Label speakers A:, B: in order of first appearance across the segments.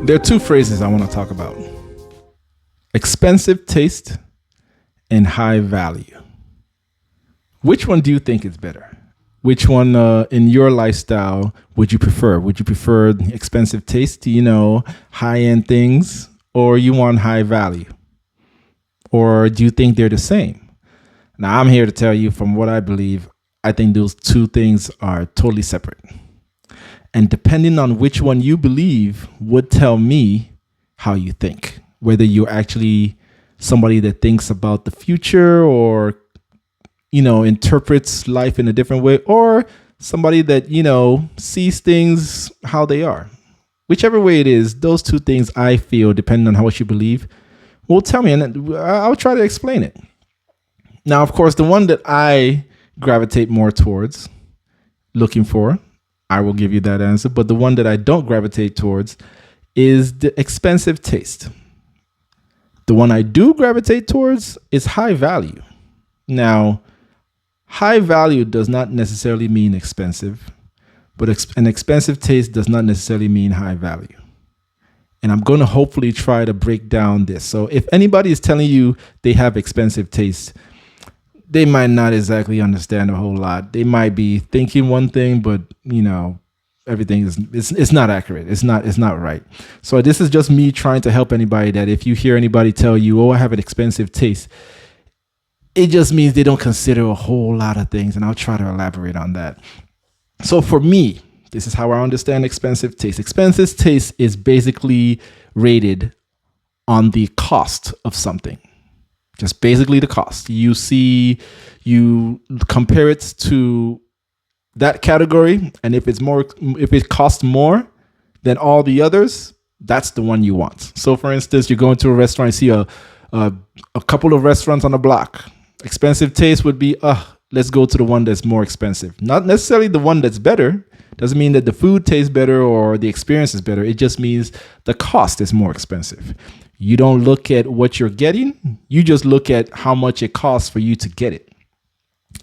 A: There are two phrases I want to talk about: expensive taste and high value. Which one do you think is better? Which one in your lifestyle would you prefer? Would you prefer expensive taste, high end things, or you want high value? Or do you think they're the same? Now, I'm here to tell you from what I believe, I think those two things are totally separate. And depending on which one you believe would tell me how you think, whether you're actually somebody that thinks about the future or, interprets life in a different way, or somebody that, sees things how they are. Whichever way it is, those two things I feel, depending on how much you believe, will tell me, and I'll try to explain it. Now, of course, the one that I gravitate more towards looking for, I will give you that answer. But the one that I don't gravitate towards is the expensive taste. The one I do gravitate towards is high value. Now, high value does not necessarily mean expensive, but an expensive taste does not necessarily mean high value. And I'm going to hopefully try to break down this. So if anybody is telling you they have expensive taste, they might not exactly understand a whole lot. They might be thinking one thing, but everything is it's not accurate. It's not right. So this is just me trying to help anybody that if you hear anybody tell you, "Oh, I have an expensive taste," it just means they don't consider a whole lot of things. And I'll try to elaborate on that. So for me, this is how I understand expensive taste. Expensive taste is basically rated on the cost of something. Just basically the cost. You compare it to that category, and if it costs more than all the others, that's the one you want. So for instance, you go into a restaurant, you see a couple of restaurants on the block. Expensive taste would be, let's go to the one that's more expensive. Not necessarily the one that's better. Doesn't mean that the food tastes better or the experience is better. It just means the cost is more expensive. You don't look at what you're getting. You just look at how much it costs for you to get it.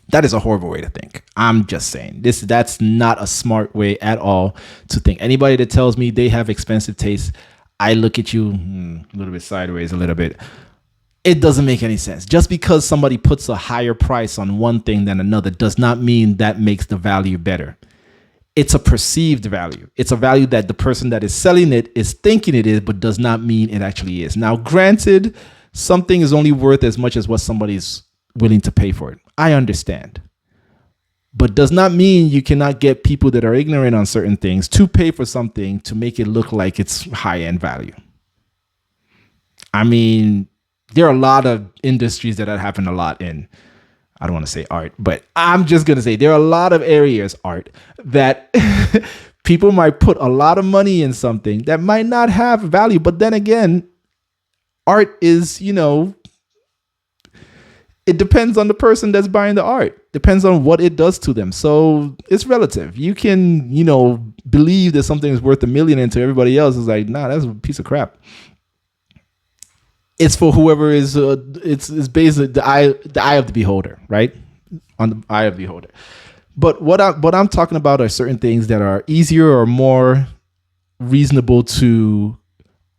A: That is a horrible way to think. I'm just saying that's not a smart way at all to think. Anybody that tells me they have expensive taste, I look at you a little bit sideways a little bit. It doesn't make any sense. Just because somebody puts a higher price on one thing than another does not mean that makes the value better. It's a perceived value. It's a value that the person that is selling it is thinking it is, but does not mean it actually is. Now, granted, something is only worth as much as what somebody's willing to pay for it. I understand. But does not mean you cannot get people that are ignorant on certain things to pay for something to make it look like it's high-end value. I mean, there are a lot of industries that happen a lot in. I don't want to say art, but I'm just going to say there are a lot of areas, art, that people might put a lot of money in something that might not have value. But then again, art is, it depends on the person that's buying the art. Depends on what it does to them. So it's relative. You can, believe that something is worth $1 million and to everybody else is like, nah, that's a piece of crap. It's for whoever is. It's basically the eye of the beholder, right? On the eye of the beholder. But what I'm talking about are certain things that are easier or more reasonable to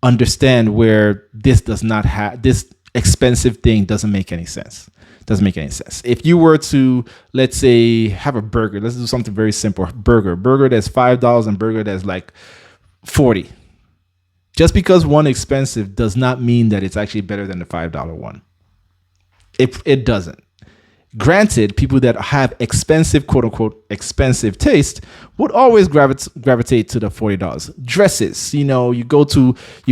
A: understand, where this expensive thing doesn't make any sense. Doesn't make any sense. If you were to, let's say, have a burger, let's do something very simple. Burger that's $5 and burger that's like $40. Just because one expensive does not mean that it's actually better than the $5 one. It doesn't. Granted, people that have expensive, quote unquote, expensive taste would always gravitate to the $40. Dresses, you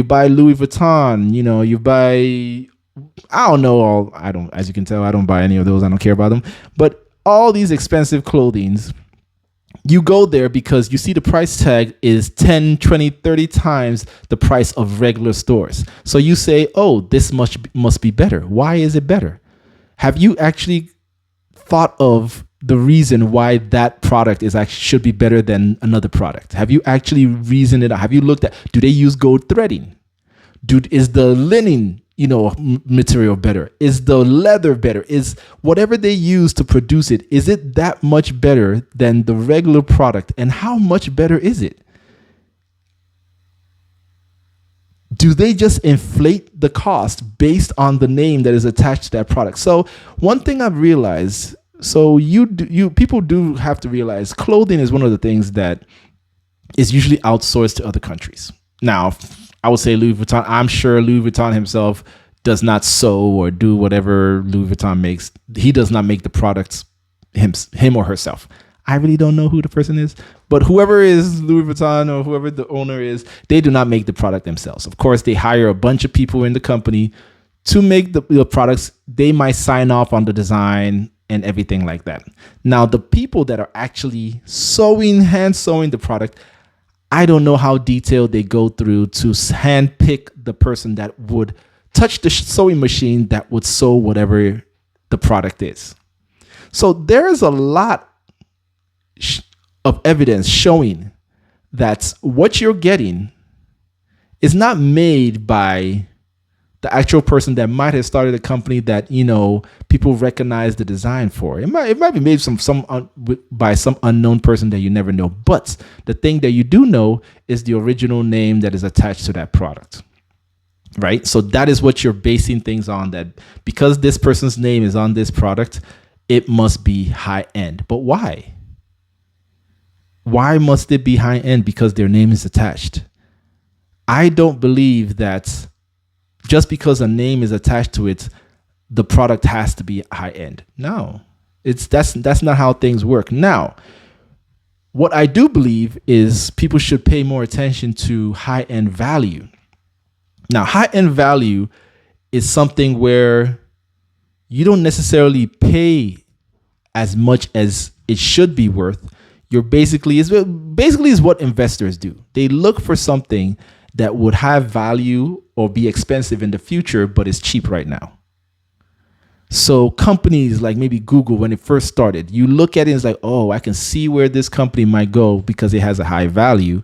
A: buy Louis Vuitton, you buy, as you can tell, I don't buy any of those. I don't care about them. But all these expensive clothings, you go there because you see the price tag is 10, 20, 30 times the price of regular stores. So you say, oh, this must be better. Why is it better? Have you actually thought of the reason why that product should be better than another product? Have you actually reasoned it out? Have you looked at, do they use gold threading? Is the linen material better? Is the leather better? Is whatever they use to produce it, is it that much better than the regular product? And how much better is it? do they just inflate the cost based on the name that is attached to that product? So one thing I've realized, so people do have to realize clothing is one of the things that is usually outsourced to other countries. Now, I would say Louis Vuitton. I'm sure Louis Vuitton himself does not sew or do whatever Louis Vuitton makes. He does not make the products him or herself. I really don't know who the person is, but whoever is Louis Vuitton or whoever the owner is, they do not make the product themselves. Of course, they hire a bunch of people in the company to make the products. They might sign off on the design and everything like that. Now, the people that are actually hand sewing the product, I don't know how detailed they go through to hand pick the person that would touch the sewing machine that would sew whatever the product is. So there is a lot of evidence showing that what you're getting is not made by the actual person that might have started a company that, you know, people recognize the design for. It might be made by some unknown person that you never know. But the thing that you do know is the original name that is attached to that product. Right? So that is what you're basing things on, that because this person's name is on this product, it must be high end. But why? Why must it be high end? Because their name is attached. I don't believe that just because a name is attached to it, the product has to be high end. No, that's not how things work. Now, what I do believe is people should pay more attention to high end value. Now, high end value is something where you don't necessarily pay as much as it should be worth. You're basically is what investors do. They look for something that would have value or be expensive in the future, but is cheap right now. So companies like maybe Google, when it first started, you look at it and it's like, oh, I can see where this company might go because it has a high value.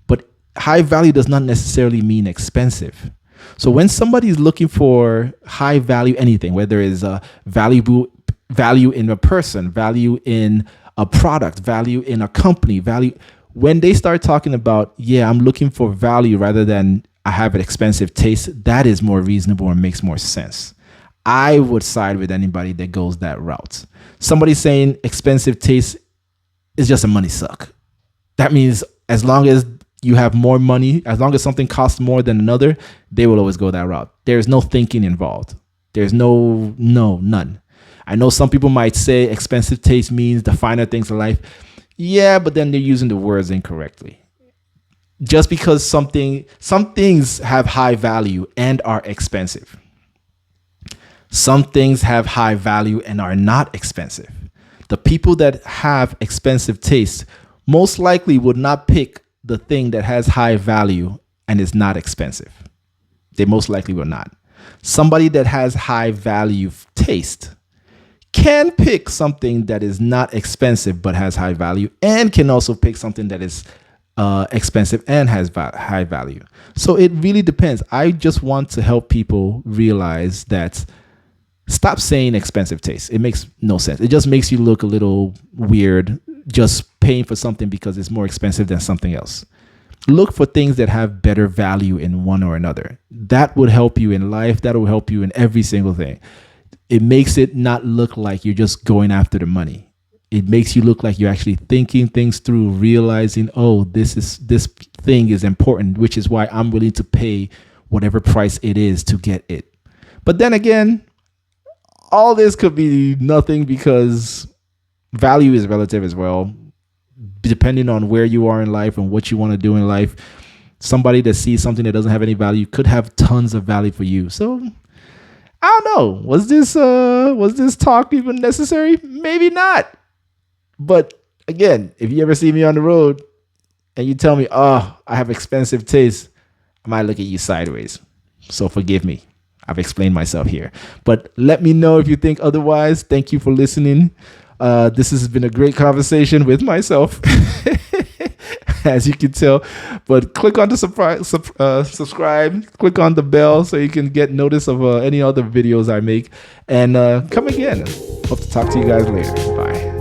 A: But high value does not necessarily mean expensive. So when somebody is looking for high value anything, whether it's a value in a person, value in a product, value in a company, when they start talking about, yeah, I'm looking for value rather than I have an expensive taste, that is more reasonable and makes more sense. I would side with anybody that goes that route. Somebody saying expensive taste is just a money suck. That means as long as you have more money, as long as something costs more than another, they will always go that route. There's no thinking involved. There's none. I know some people might say expensive taste means the finer things in life. Yeah, but then they're using the words incorrectly. Just because some things have high value and are expensive. Some things have high value and are not expensive. The people that have expensive taste most likely would not pick the thing that has high value and is not expensive. They most likely will not. Somebody that has high value taste can pick something that is not expensive but has high value, and can also pick something that is expensive and has high value. So it really depends. I just want to help people realize that stop saying expensive taste. It makes no sense. It just makes you look a little weird just paying for something because it's more expensive than something else. Look for things that have better value in one or another. That would help you in life. That will help you in every single thing. It makes it not look like you're just going after the money. It makes you look like you're actually thinking things through, realizing, oh, this thing is important, which is why I'm willing to pay whatever price it is to get it. But then again, all this could be nothing because value is relative as well. Depending on where you are in life and what you want to do in life, somebody that sees something that doesn't have any value could have tons of value for you. So I don't know. Was this talk even necessary? Maybe not. But again, if you ever see me on the road and you tell me, oh, I have expensive taste, I might look at you sideways. So forgive me. I've explained myself here. But let me know if you think otherwise. Thank you for listening. This has been a great conversation with myself, as you can tell. But click on the subscribe, click on the bell so you can get notice of any other videos I make. And come again. Hope to talk to you guys later. Bye.